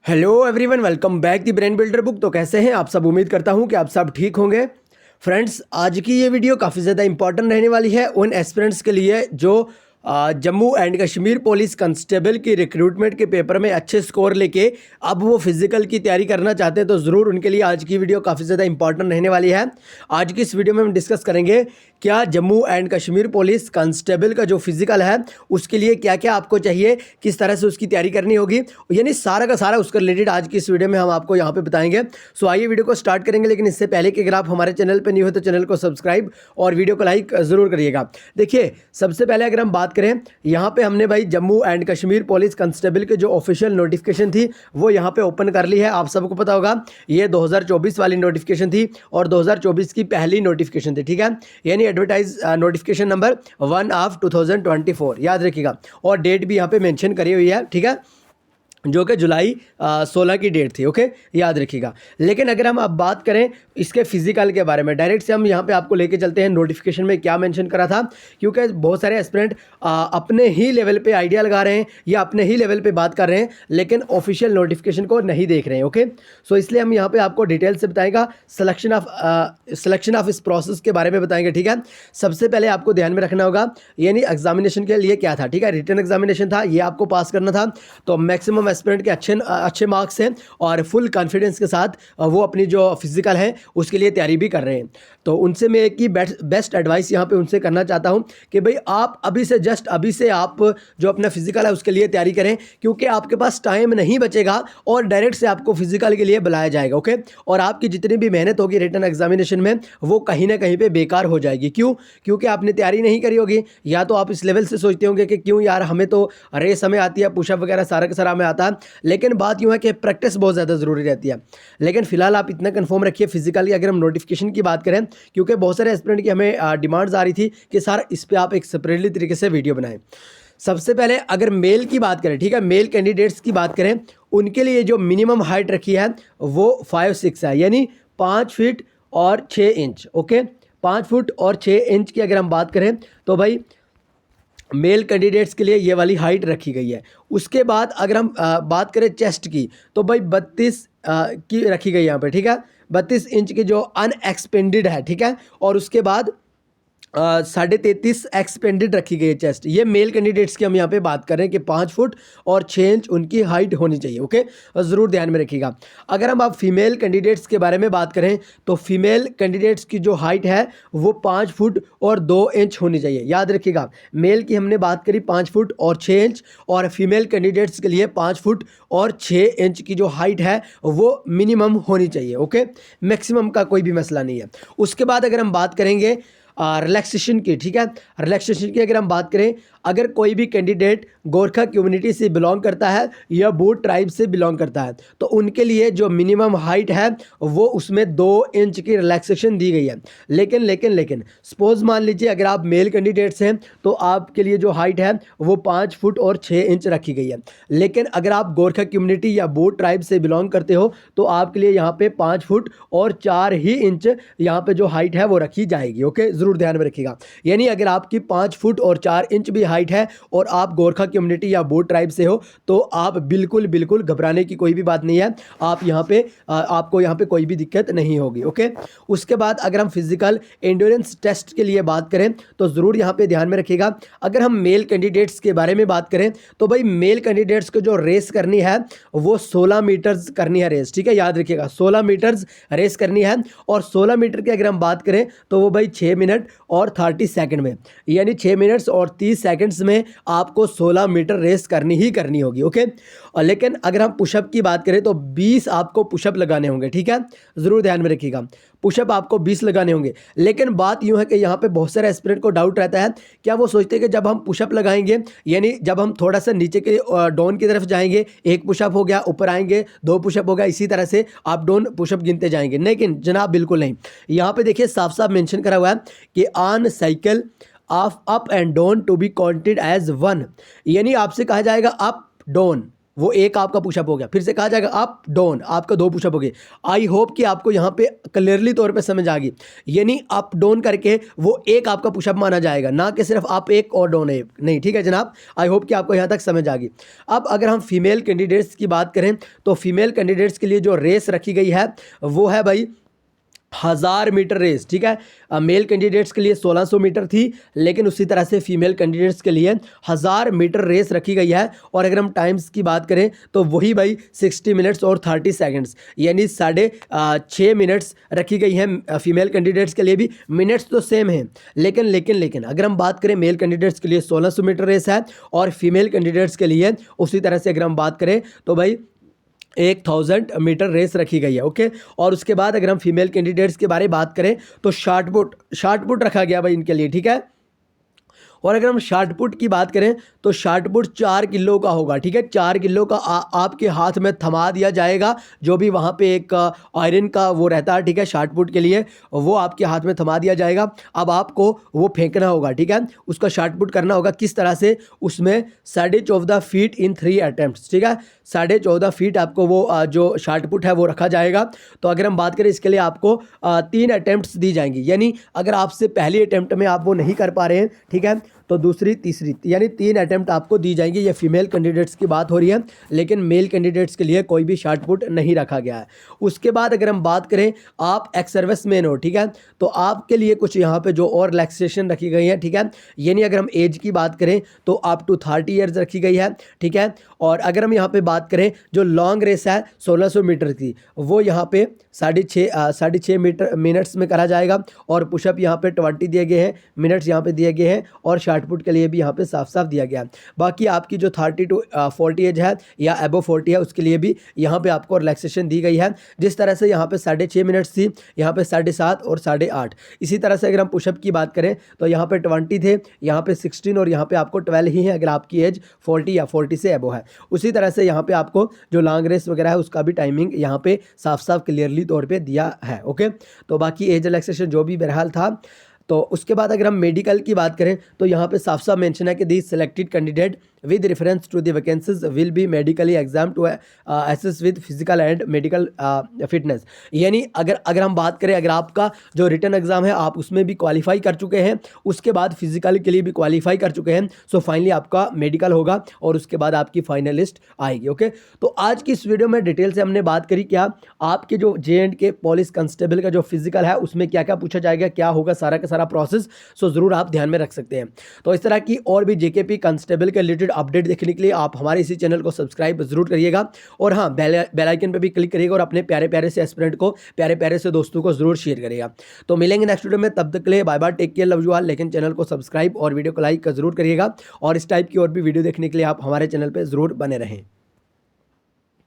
Hello everyone, welcome back the brain builder book. तो कैसे हैं आप सब? उम्मीद करता हूं कि आप सब ठीक होंगे। फ्रेंड्स, आज की ये वीडियो काफ़ी ज़्यादा इंपॉर्टेंट रहने वाली है उन एस्पिरेंट्स के लिए जो Jammu and Kashmir police constable की रिक्रूटमेंट के पेपर में अच्छे स्कोर लेके अब वो फिजिकल की तैयारी करना चाहते हैं। तो ज़रूर उनके लिए आज की वीडियो काफ़ी ज़्यादा इंपॉर्टेंट रहने वाली है। आज की इस वीडियो में हम डिस्कस करेंगे क्या Jammu and Kashmir police constable का जो फिजिकल है उसके लिए क्या क्या आपको चाहिए, किस तरह से उसकी तैयारी करनी होगी, यानी सारा का सारा उसका रिलेटेड आज की इस वीडियो में हम आपको यहाँ पे बताएंगे। सो आइए वीडियो को स्टार्ट करेंगे, लेकिन इससे पहले कि अगर आप हमारे चैनल पर न्यू हो तो चैनल को सब्सक्राइब और वीडियो को लाइक ज़रूर करिएगा। देखिए, सबसे पहले अगर हम बात करें, यहाँ पे हमने भाई Jammu and Kashmir police constable के जो ऑफिशियल नोटिफिकेशन थी वो यहाँ पे ओपन कर ली है। आप सबको पता होगा ये 2024 वाली नोटिफिकेशन थी और 2024 की पहली नोटिफिकेशन थी, ठीक है, यानी एडवर्टाइज नोटिफिकेशन नंबर 1/2024, याद रखिएगा। और डेट भी यहाँ पे मेंशन करी हुई है, ठीक है, जो कि जुलाई 16 की डेट थी। ओके, याद रखिएगा। लेकिन अगर हम अब बात करें इसके फिजिकल के बारे में, डायरेक्ट से हम यहाँ पे आपको लेके चलते हैं नोटिफिकेशन में क्या मेंशन करा था, क्योंकि बहुत सारे एस्पिरेंट अपने ही लेवल पे आइडिया लगा रहे हैं या अपने ही लेवल पे बात कर रहे हैं, लेकिन ऑफिशियल नोटिफिकेशन को नहीं देख रहे हैं। ओके, सो इसलिए हम यहाँ पे आपको डिटेल से बताएगा, सिलेक्शन ऑफ इस प्रोसेस के बारे में बताएंगे, ठीक है। सबसे पहले आपको ध्यान में रखना होगा, यानी एग्जामिनेशन के लिए क्या था, ठीक है, रिटन एग्जामिनेशन था, ये आपको पास करना था। तो मैक्सिमम एस्पिरेंट के अच्छे मार्क्स हैं और फुल कॉन्फिडेंस के साथ वो अपनी जो फिजिकल है उसके लिए तैयारी भी कर रहे हैं। तो उनसे मैं एक ही बेस्ट एडवाइस यहाँ पे उनसे करना चाहता हूँ कि भाई आप अभी से आप जो अपना फिजिकल है उसके लिए तैयारी करें, क्योंकि आपके पास टाइम नहीं बचेगा और डायरेक्ट से आपको फिजिकल के लिए बुलाया जाएगा। ओके, और आपकी जितनी भी मेहनत होगी रिटन एग्जामिनेशन में वो कहीं ना कहीं पे बेकार हो जाएगी। क्यों? क्योंकि आपने तैयारी नहीं करी होगी, या तो आप इस लेवल से सोचते होंगे कि क्यों यार, हमें तो रेस हमें आती है, पुशअप वगैरह सारा का सारा हमें आता है, लेकिन बात यूँ है कि प्रैक्टिस बहुत ज़्यादा ज़रूरी रहती है। लेकिन फिलहाल आप इतना कंफर्म रखिए फिजिकल की। अगर हम नोटिफिकेशन की बात करें, क्योंकि बहुत सारे एस्पिरेंट की हमें डिमांड्स आ रही थी कि सर इस पर आप एक सेपरेटली तरीके से वीडियो बनाएं। सबसे पहले अगर मेल की बात करें, ठीक है, मेल कैंडिडेट्स की बात करें, उनके लिए जो मिनिमम हाइट रखी है वो 5'6" है, यानी 5 फीट और 6 इंच। ओके, 5 फुट और 6 इंच की अगर हम बात करें तो भाई मेल कैंडिडेट्स के लिए ये वाली हाइट रखी गई है। उसके बाद अगर हम बात करें चेस्ट की तो भाई 32 की रखी गई यहाँ पे, ठीक है, 32 इंच की जो अनएक्सपेंडेड है, ठीक है। और उसके बाद 33.5 एक्सपेंडेड रखी गई है चेस्ट। ये मेल कैंडिडेट्स की हम यहाँ पे बात कर रहे हैं कि 5 फुट और 6 इंच उनकी हाइट होनी चाहिए। ओके, ज़रूर ध्यान में रखिएगा। अगर हम आप फीमेल कैंडिडेट्स के बारे में बात करें तो फीमेल कैंडिडेट्स की जो हाइट है वो 5 फुट और 2 इंच होनी चाहिए, याद रखिएगा। मेल की हमने बात करी 5 फुट और 6 इंच, और फीमेल कैंडिडेट्स के लिए 5 फुट और 6 इंच की जो हाइट है वो मिनिमम होनी चाहिए। ओके, मैक्सिमम का कोई भी मसला नहीं है। उसके बाद अगर हम बात करेंगे रिलैक्सेशन की, ठीक है, रिलैक्सेशन की अगर हम बात करें, अगर कोई भी कैंडिडेट गोरखा कम्युनिटी से बिलोंग करता है या बूट ट्राइब से बिलोंग करता है तो उनके लिए जो मिनिमम हाइट है वो उसमें 2 इंच की रिलैक्सेशन दी गई है। लेकिन सपोज मान लीजिए अगर आप मेल कैंडिडेट्स हैं तो आपके लिए जो हाइट है वो 5 फुट और 6 इंच रखी गई है। लेकिन अगर आप गोरखा कम्युनिटी या बूट ट्राइब से बिलोंग करते हो तो आपके लिए यहाँ पे 5 फुट और 4 ही इंच यहाँ पे जो हाइट है वो रखी जाएगी। ओके, ज़रूर ध्यान में रखिएगा। यानी अगर आपकी 5 फुट और 4 इंच भी हाइट है और आप गोरखा कम्युनिटी या बूट ट्राइब से हो तो आप बिल्कुल घबराने की कोई भी बात नहीं है। आप यहाँ पे आपको यहाँ पे कोई भी दिक्कत नहीं होगी। ओके, उसके बाद अगर हम फिजिकल एंड्योरेंस टेस्ट के लिए बात करें तो ज़रूर यहाँ पे ध्यान में रखिएगा। अगर हम मेल कैंडिडेट्स के बारे में बात करें तो भाई मेल कैंडिडेट्स को जो रेस करनी है वो 16 मीटर्स करनी है रेस, ठीक है, याद रखिएगा 16 मीटर्स रेस करनी है। और 16 मीटर की अगर हम बात करें तो वो भाई 6 मिनट और 30 सेकंड में, यानी 6 मिनट्स और 30 सेकंड्स में आपको 16 मीटर रेस करनी ही करनी होगी। ओके, और लेकिन अगर हम पुशअप की बात करें तो 20 आपको पुशअप लगाने होंगे, ठीक है, ज़रूर ध्यान में रखिएगा। पुशअप आपको 20 लगाने होंगे। लेकिन बात यूँ है कि यहाँ पे बहुत सारे एस्पिरेंट को डाउट रहता है, क्या वो सोचते हैं कि जब हम पुशअप लगाएंगे, यानी जब हम थोड़ा सा नीचे के डाउन की तरफ जाएंगे, एक पुशअप हो गया, ऊपर आएंगे 2 पुशअप हो गया, इसी तरह से आप डाउन पुशअप गिनते जाएंगे। लेकिन जनाब बिल्कुल नहीं, यहाँ पे देखिए साफ साफ मेंशन करा हुआ है कि on cycle of up and down to be counted as 1, यानी आपसे कहा जाएगा अप डाउन, वो एक आपका पुशअप हो गया। फिर से कहा जाएगा अप डाउन, आपका 2 पुशअप हो गए। आई होप कि आपको यहाँ पे क्लियरली तौर पे समझ आ गई। यानी अप डाउन करके वो एक आपका पुशअप माना जाएगा, ना कि सिर्फ आप एक और डाउन है, नहीं। ठीक है जनाब, आई होप कि आपको यहाँ तक समझ आ गई। अब अगर हम फीमेल कैंडिडेट्स की बात करें तो फीमेल कैंडिडेट्स के लिए जो रेस रखी गई है वो है भाई 1000 मीटर रेस। ठीक है, मेल कैंडिडेट्स के लिए 1600 मीटर थी, लेकिन उसी तरह से फीमेल कैंडिडेट्स के लिए 1000 मीटर रेस रखी गई है। और अगर हम टाइम्स की बात करें तो वही भाई 60 मिनट्स और 30 सेकंड्स, यानी 6.5 मिनट्स रखी गई है फीमेल कैंडिडेट्स के लिए भी। मिनट्स तो सेम है, लेकिन अगर हम बात करें मेल कैंडिडेट्स के लिए 1600 मीटर रेस है और फीमेल कैंडिडेट्स के लिए उसी तरह से अगर हम बात करें तो भाई 1000 मीटर रेस रखी गई है। ओके, और उसके बाद अगर हम फीमेल कैंडिडेट्स के बारे में बात करें तो शॉर्ट पुट रखा गया भाई इनके लिए। ठीक है, और अगर हम शॉर्ट पुट की बात करें तो शॉर्ट पुट 4 किलो का होगा। ठीक है, 4 किलो का आपके हाथ में थमा दिया जाएगा, जो भी वहाँ पे एक आयरन का वो रहता है। ठीक है, शॉर्ट पुट के लिए वो आपके हाथ में थमा दिया जाएगा। अब आपको वो फेंकना होगा। ठीक है, उसका शॉर्ट पुट करना होगा किस तरह से, उसमें 14.5 फीट इन 3 अटेम्प्ट्स। ठीक है, 14.5 फीट आपको वो जो शॉर्ट पुट है वो रखा जाएगा। तो अगर हम बात करें इसके लिए आपको 3 अटेम्प्ट्स दी जाएंगी, यानी अगर आपसे पहली अटेम्प्ट में आप वो नहीं कर पा रहे हैं, ठीक है, तो दूसरी तीसरी यानी 3 अटेम्प्ट आपको दी जाएंगी। ये फीमेल कैंडिडेट्स की बात हो रही है, लेकिन मेल कैंडिडेट्स के लिए कोई भी शॉर्ट पुट नहीं रखा गया है। उसके बाद अगर हम बात करें आप एक्स सर्विसमैन हो, ठीक है, तो आपके लिए कुछ यहाँ पे जो और रिलैक्सेशन रखी गई है। ठीक है, यानी अगर हम एज की बात करें तो अप टू 30 ईयर्स रखी गई है। ठीक है, और अगर हम यहाँ पे बात करें जो लॉन्ग रेस है 1600 मीटर की, वो यहाँ पे 6.5 मिनट्स में करा जाएगा। और पुशअप यहाँ पे 20 दिए गए हैं, मिनट्स यहाँ पे दिए गए हैं, और शॉर्ट पुट के लिए भी यहाँ पे साफ साफ दिया गया है। बाकी आपकी जो 30 to 40 एज है या अबव 40 है, उसके लिए भी यहाँ पे आपको रिलैक्सेशन दी गई है। जिस तरह से यहाँ पे 6.5 मिनट्स थी, यहाँ पे 7.5 और 8.5। इसी तरह से अगर हम पुशअप की बात करें तो यहाँ पे 20 थे, यहाँ पे 16 और यहाँ पे आपको 12 ही है अगर आपकी एज 40 या 40 से अबव है। उसी तरह से यहाँ पे आपको जो लॉन्ग रेस वगैरह है उसका भी टाइमिंग यहाँ पे साफ साफ क्लियरली तौर पे दिया है। ओके, तो बाकी एज रिलैक्सेशन जो भी बहरहाल था। तो उसके बाद अगर हम मेडिकल की बात करें तो यहाँ पे साफ साफ मेंशन है कि the selected candidate with reference to the vacancies will be medically exam to assess with physical and medical fitness. यानी अगर हम बात करें, अगर आपका जो रिटन एग्जाम है आप उसमें भी क्वालिफाई कर चुके हैं, उसके बाद फिजिकल के लिए भी क्वालिफाई कर चुके हैं, सो फाइनली आपका मेडिकल होगा और उसके बाद आपकी फाइनल लिस्ट आएगी। ओके, तो आज की इस वीडियो में डिटेल से हमने बात करी क्या आपके जो JNK पुलिस कांस्टेबल का जो फिजिकल है उसमें क्या क्या पूछा जाएगा, क्या होगा सारा का सारा प्रोसेस, सो जरूर आप ध्यान में रख सकते हैं। तो इस तरह की और भी JKP कांस्टेबल के रिलेटेड अपडेट देखने के लिए आप हमारे इसी चैनल को सब्सक्राइब जरूर करिएगा, और हाँ बेल आइकन पे भी क्लिक करिएगा और अपने प्यारे प्यारे से एस्पिरेंट को, प्यारे प्यारे से दोस्तों को जरूर शेयर करिएगा। तो मिलेंगे नेक्स्ट वीडियो में, तब तक के लिए bye bye, take care, love you all. लेकिन चैनल को सब्सक्राइब और वीडियो को लाइक जरूर करिएगा, और इस टाइप की और भी वीडियो देखने के लिए आप हमारे चैनल पर जरूर बने रहें।